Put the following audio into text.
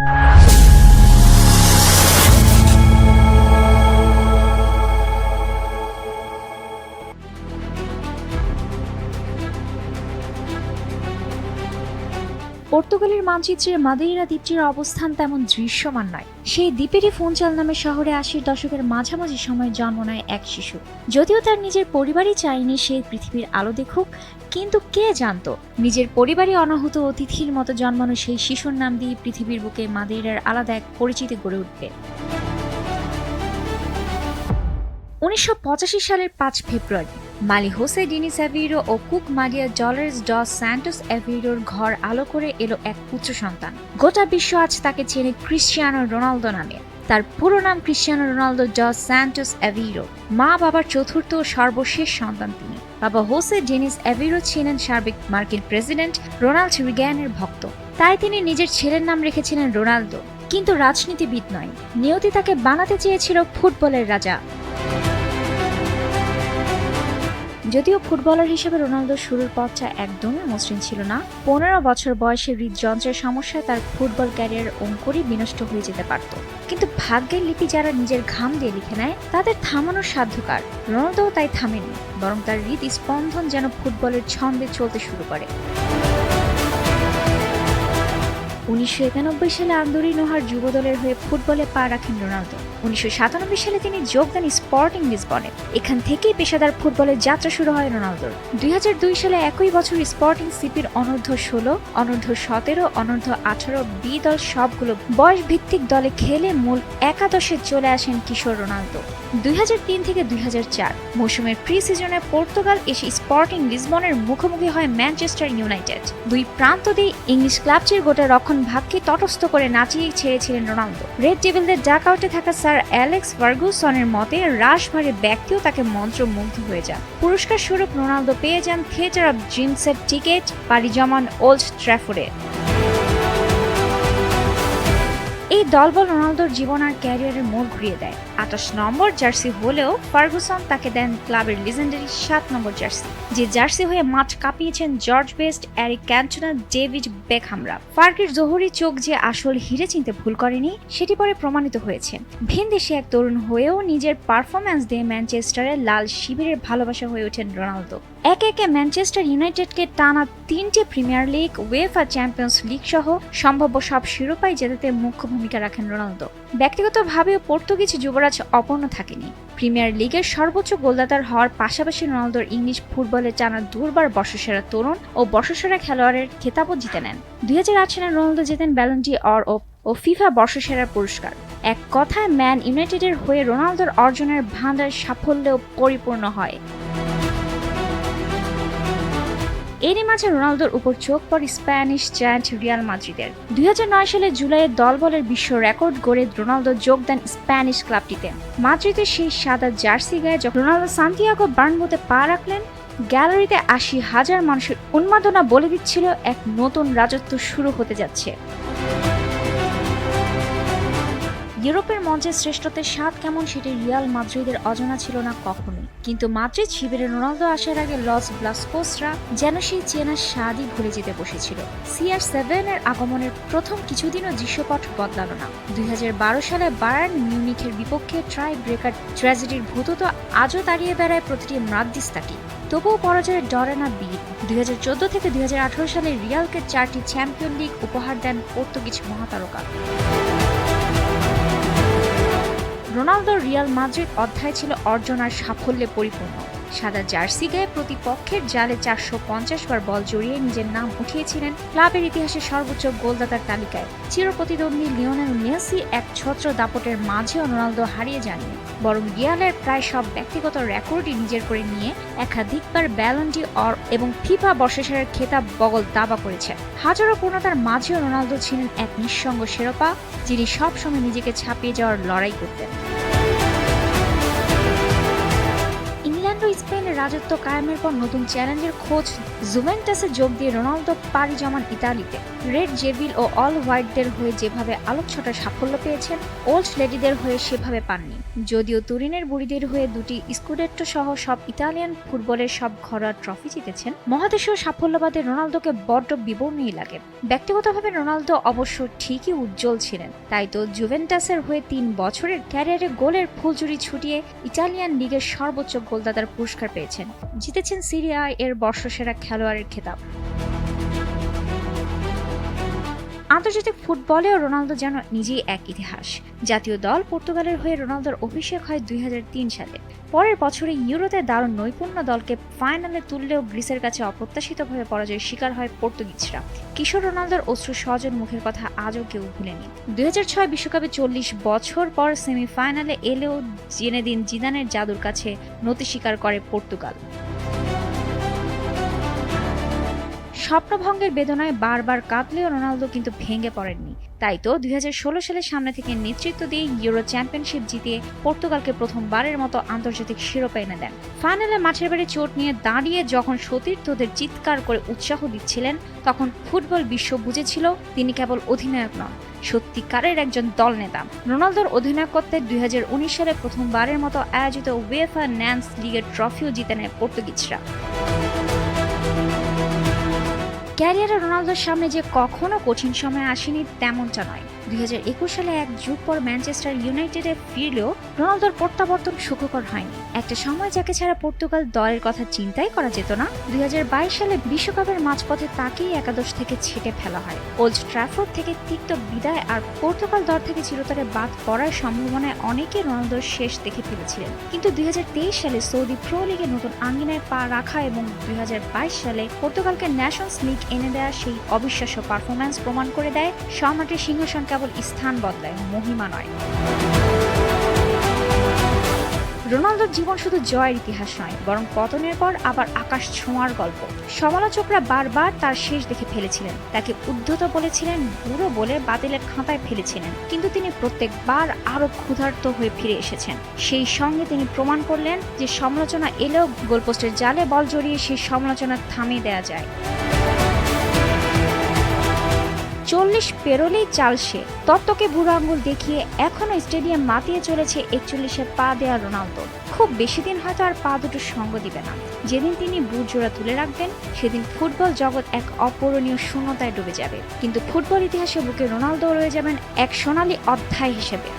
পর্তুগালের মানচিত্রে মাদেইরা দ্বীপটির অবস্থান তেমন দৃশ্যমান নয়। সেই দ্বীপেরই ফুনচাল নামের শহরে ৮০ দশকের মাঝামাঝি সময়ে জন্ম নেয় এক শিশু। যদিও তার নিজের পরিবারই চায়নি সে পৃথিবীর আলো দেখুক, কিন্তু কে জানতো নিজের পরিবারই অনাহুত অতিথির মতো জন্মানো সেই শিশুর নাম দিয়ে পৃথিবীর বুকে মাদেইরার আলাদা এক পরিচিতি গড়ে উঠবে। ১৯৮৫ সালের ৫ ফেব্রুয়ারি মালি হোসে ডিনিস অ্যাভেইরো ও কুক মারিয়া ডলারেস ডস স্যান্টোস অ্যাভেইরোর ঘর আলো করে এলো এক পুত্র সন্তান। গোটা বিশ্ব আজ তাকে চেনে ক্রিশ্চিয়ানো রোনালদো নামে। তার পুরো নাম Cristiano Ronaldo dos Santos Aveiro. মা বাবার চতুর্থ ও সর্বশেষ সন্তান তিনি। বাবা হোসে ডেনিস অ্যাভেইরো ছিলেন সাবেক মার্কিন প্রেসিডেন্ট রোনাল্ড রিগ্যানের ভক্ত, তাই তিনি নিজের ছেলের নাম রেখেছিলেন রোনালদো। কিন্তু রাজনীতিবিদ নয়, নিয়তি তাকে বানাতে চেয়েছিল ফুটবলের রাজা। যদিও ফুটবলার হিসেবে রোনালদোর শুরুর পথটা একদমই মসৃণ ছিল না। ১৫ বছর বয়সে হৃদযন্ত্রের সমস্যায় তার ফুটবল ক্যারিয়ার অঙ্কুরই বিনষ্ট হয়ে যেতে পারত। কিন্তু ভাগ্যের লিপি যারা নিজের ঘাম দিয়ে লিখে নেয় তাদের থামানোর সাধ্যকার। রোনালদোও তাই থামেননি, বরং তার হৃদস্পন্দন যেন ফুটবলের ছন্দে চলতে শুরু করে। ১৯৯১ সালে আন্দোরি নোহার যুব দলের হয়ে ফুটবলে পা রাখেন রোনালদো। ১৯৯৭ সালে তিনি যোগ দেন স্পোর্টিং লিসবনে। এখান থেকেই পেশাদার ফুটবলের যাত্রা শুরু হয় রোনালদোর। ২০০২ সালে একই বছর স্পোর্টিং সিপির অনূর্ধ্ব-১৬, অনূর্ধ্ব-১৭, অনূর্ধ্ব-১৮ বি দল সবগুলো বয়স ভিত্তিক দলে খেলে মূল একাদশে চলে আসেন কিশোর রোনালদো। ২০০৩ থেকে ২০০৪ মৌসুমের প্রি সিজনে পর্তুগাল এসে স্পোর্টিং লিসবনের মুখোমুখি হয় ম্যানচেস্টার ইউনাইটেড। দুই প্রান্ত দিয়ে ইংলিশ ক্লাবটির গোটা রক্ষণ ভাগকে তটস্থ করে নাচিয়ে ছেড়েছিলেন রোনালদো। রেড ডেভিলদের ডাক আউটে থাকা স্যার অ্যালেক্স ফার্গুসনের মতে রাশভারে ব্যক্তিও তাকে মন্ত্রমুগ্ধ হয়ে যান। পুরস্কার স্বরূপ রোনালদো পেয়ে যান থিয়েটার অব ড্রিমসের টিকিট, পাড়ি জমান ওল্ড ট্র্যাফোর্ডে। এই দলবল রোনালদোর জীবন আর ক্যারিয়ারের মোড় ঘুরিয়ে দেয়। ২৮ নম্বর জার্সি হলেও ফার্গুসন তাকে দেন ক্লাবের লিজেন্ডারি ৭ নম্বর জার্সি, যে জার্সি হয়ে মাঠ কাঁপিয়েছেন George Best, Eric Cantona, David বেকহামরা। ফার্গের জহুরি চোখ যে আসল হিরে চিনতে ভুল করেনি সেটি পরে প্রমাণিত হয়েছে। ভিনদেশে এক তরুণ হয়েও নিজের পারফরম্যান্স দিয়ে ম্যানচেস্টারের লাল শিবিরের ভালোবাসা হয়ে ওঠেন রোনালদো। একে একে ম্যানচেস্টার ইউনাইটেডকে টানা ৩টি premier league, UEFA champions league সহ সম্ভাব্য সব শিরোপাই জেতাতে মুখ্য ভূমিকা রাখেন রোনালদো। ব্যক্তিগতভাবেও পর্তুগিজ যুবরাজ অপূর্ণ থাকেনি। প্রিমিয়ার লিগের সর্বোচ্চ গোলদাতার হওয়ার পাশাপাশি রোনালদোর ইংলিশ ফুটবলে টানা দুবার বর্ষসেরা তরুণ ও বর্ষসেরা খেলোয়াড়ের খেতাবও জিতে নেন। ২০০৮ সালে রোনালদো জেতেন ব্যালন ডি অর ও ফিফা বর্ষসেরার পুরস্কার। এক কথায় ম্যান ইউনাইটেডের হয়ে রোনালদোর অর্জনের ভান্ডার সাফল্যেও পরিপূর্ণ হয়। এরই মাঝে রোনালদোর উপর চোখ পড়ে স্প্যানিশ জায়ান্ট রিয়াল মাদ্রিদের। ২০০৯ সালে জুলাইয়ে দলবলের বিশ্ব রেকর্ড গড়ে রোনালদো যোগ দেন স্প্যানিশ ক্লাবটিতে। মাদ্রিদের সেই সাদা জার্সি গায়ে যখন রোনালদো সান্তিয়াগো বার্নাব্যুতে পা রাখলেন, গ্যালারিতে ৮০,০০০ মানুষের উন্মাদনা বলে দিচ্ছিল এক নতুন রাজত্ব শুরু হতে যাচ্ছে। ইউরোপের মঞ্চে শ্রেষ্ঠত্বের স্বাদ কেমন সেটি রিয়াল মাদ্রিদের অজানা ছিল না কখনোই। কিন্তু মাদ্রিদ শিবিরে রোনালদো আসার আগে লস ব্লাসকোসরা যেন সেই চেনা স্বাদই ভুলে যেতে বসেছিল। CR7 এর আগমনের প্রথম কিছুদিনও দৃশ্যপট বদলালো না। ২০১২ সালে বায়ার্ন মিউনিখের বিপক্ষে ট্রাই ব্রেকার ট্র্যাজেডির ভূতত্ব আজও দাঁড়িয়ে বেড়ায় প্রতিটি মাদ্রিস্তাকি। তবুও পরাজয়ের ডরে না বীর। ২০১৪ থেকে ২০১৮ সালে রিয়ালকে ৪টি চ্যাম্পিয়ন লিগ উপহার দেন পর্তুগিজ মহাতারকা। রোনালদোর রিয়াল মাদ্রিদ অধ্যায় ছিল অর্জন আর সাফল্যে পরিপূর্ণ। সাদা জার্সি গায়ে প্রতিপক্ষের জালে ৪৫০ বার বল জড়িয়ে নিজের নাম উঠিয়েছিলেন ক্লাবের ইতিহাসে সর্বোচ্চ গোলদাতার তালিকায়। চিরপ্রতিদ্বন্দ্বী লিওনেল মেসি এক ছত্র দাপটের মাঝেও রোনালদো হারিয়ে যাননি, বরং রিয়ালের প্রায় সব ব্যক্তিগত রেকর্ডই নিজের করে নিয়ে একাধিকবার ব্যালন ডি অর এবং ফিফা বর্ষসেরার খেতাব বগল দাবা করেছেন। হাজারো পূর্ণতার মাঝেও রোনালদো ছিলেন এক নিঃসঙ্গ শিরোপা, যিনি সবসময় নিজেকে ছাপিয়ে যাওয়ার লড়াই করতেন। স্পেনের রাজত্ব কায়েমের পর নতুন চ্যালেঞ্জের খোঁজ জুভেন্টাসে যোগ দিয়ে রোনালদো পাড়ি জমান ইতালিতে। রেড জেভিল ও অল হোয়াইটদের হয়ে যেভাবে আলোকছটার সাফল্য পেয়েছেন, ওল্ড লেডিদের হয়ে সেভাবে পাননি। যদিও তুরিনের বুড়িদের হয়ে 2টি স্কুডেট্টো সহ সব ইতালিয়ান ফুটবলের সব ঘরোয়া ট্রফি জিতেছেন, মহাদেশীয় সাফল্যবাদে রোনালদোকে বড্ড বিবর্ণই লাগে। ব্যক্তিগতভাবে রোনালদো অবশ্য ঠিকই উজ্জ্বল ছিলেন, তাই তো জুভেন্টাসের হয়ে 3 বছরের ক্যারিয়ারে গোলের ফুলঝুরি ছুটিয়ে ইটালিয়ান লিগের সর্বোচ্চ গোলদাতার পুরস্কার পেয়েছেন, জিতেছেন সিরি আ এর বর্ষসেরা খেলোয়াড়ের খেতাব। আন্তর্জাতিক ফুটবলেও রোনালদো যেন নিজেই এক ইতিহাস। জাতীয় দল পর্তুগালের হয়ে রোনালদোর অভিষেক হয় 2003 সালে। পরের বছরে ইউরোতে দারুণ নৈপুণ্য দলকে ফাইনালে তুললেও গ্রিসের কাছে অপ্রত্যাশিতভাবে পরাজয়ের শিকার হয় পর্তুগিজরা। কিশোর রোনালদোর অশ্রু সজন মুখের কথা আজও কেউ ভুলেনি। 2006 বিশ্বকাপে 40 বছর পর সেমিফাইনালে এলেও জিনেদিন জিদানের জাদুর কাছে নতি স্বীকার করে পর্তুগাল। স্বপ্নভঙ্গের বেদনায় বারবার কাঁদলেও রোনালদো কিন্তু ভেঙে পড়েননি। তাই তো 2016 সালে সামনে থেকে নেতৃত্ব দিয়ে ইউরো চ্যাম্পিয়নশিপ জিতিয়ে পর্তুগালকে প্রথমবারের মতো আন্তর্জাতিক শিরোপা এনে দেন। ফাইনালে মাঠের বাইরে চোট নিয়ে দাঁড়িয়ে যখন সতীর্থদের চিৎকার করে উৎসাহ দিচ্ছিলেন, তখন ফুটবল বিশ্ব বুঝেছিল তিনি কেবল অধিনায়ক নন, সত্যিকারের একজন দলনেতা। রোনালদোর অধিনায়কত্বে 2019 সালে প্রথমবারের মতো আয়োজিত উয়েফা ন্যান্স লিগের ট্রফিও জিতে নেয় পর্তুগিজরা। ক্যারিয়ারে রোনালদোর সামনে যে কখনো কঠিন সময় আসেনি তেমনটা নয়। 2021 সালে এক যুগ পর ম্যানচেস্টার ইউনাইটেডে ফিরলেও রোনালদোর প্রত্যাবর্তন সুখকর হয়নি। একটা সময় যাকে ছাড়া পর্তুগাল দলের কথা চিন্তাই করা যেত না, 2022 সালে বিশ্বকাপের মাঝপথে তাকেই একাদশ থেকে ছেঁটে ফেলা হয়। ওল্ড ট্র্যাফোর্ড থেকে তিক্ত বিদায় আর পর্তুগাল দল থেকে চিরতরে বাদ পড়ার সম্ভাবনায় অনেকে রোনালদোর শেষ দেখে ফেলেছিলেন। কিন্তু 2023 সালে সৌদি প্রো লিগে নতুন আঙ্গিনায় পা রাখা এবং 2022 সালে পর্তুগালকে ন্যাশনস লিগ এনে দেয়া সেই অবিশ্বাস্য পারফরম্যান্স প্রমাণ করে দেয় সম্রাটের সিংহাসন কেবল স্থান বদলায়, মহিমা নয়। রোনালদোর জীবন শুধু জয়ের ইতিহাস নয়, বরং পতনের পর আবার আকাশ ছোঁয়ার গল্প। সমালোচকরা বারবার তার শেষ দেখে ফেলেছিলেন, তাকে উদ্ধত বলেছিলেন, বুড়ো বলে বাতিলের খাতায় ফেলেছিলেন, কিন্তু তিনি প্রত্যেকবার আরো ক্ষুধার্ত হয়ে ফিরে এসেছেন। সেই সঙ্গে তিনি প্রমাণ করলেন যে সমালোচনা এলেও গোলপোস্টের জালে বল জড়িয়ে সেই সমালোচনা থামিয়ে দেওয়া যায়। 40 পেরোলেই চাল সে, তত্ত্বকে বুড়ো আঙ্গুল দেখিয়ে এখনো স্টেডিয়াম মাতিয়ে চলেছে 41-এ পা দেয়া রোনালদো। খুব বেশি দিন হয়তো আর পা দুটো সঙ্গ দিবে না। যেদিন তিনি বুট জোড়া তুলে রাখবেন, সেদিন ফুটবল জগৎ এক অপূরণীয় শূন্যতায় ডুবে যাবে, কিন্তু ফুটবল ইতিহাসে বুকে রোনালদো রয়ে যাবেন এক সোনালী অধ্যায় হিসেবে।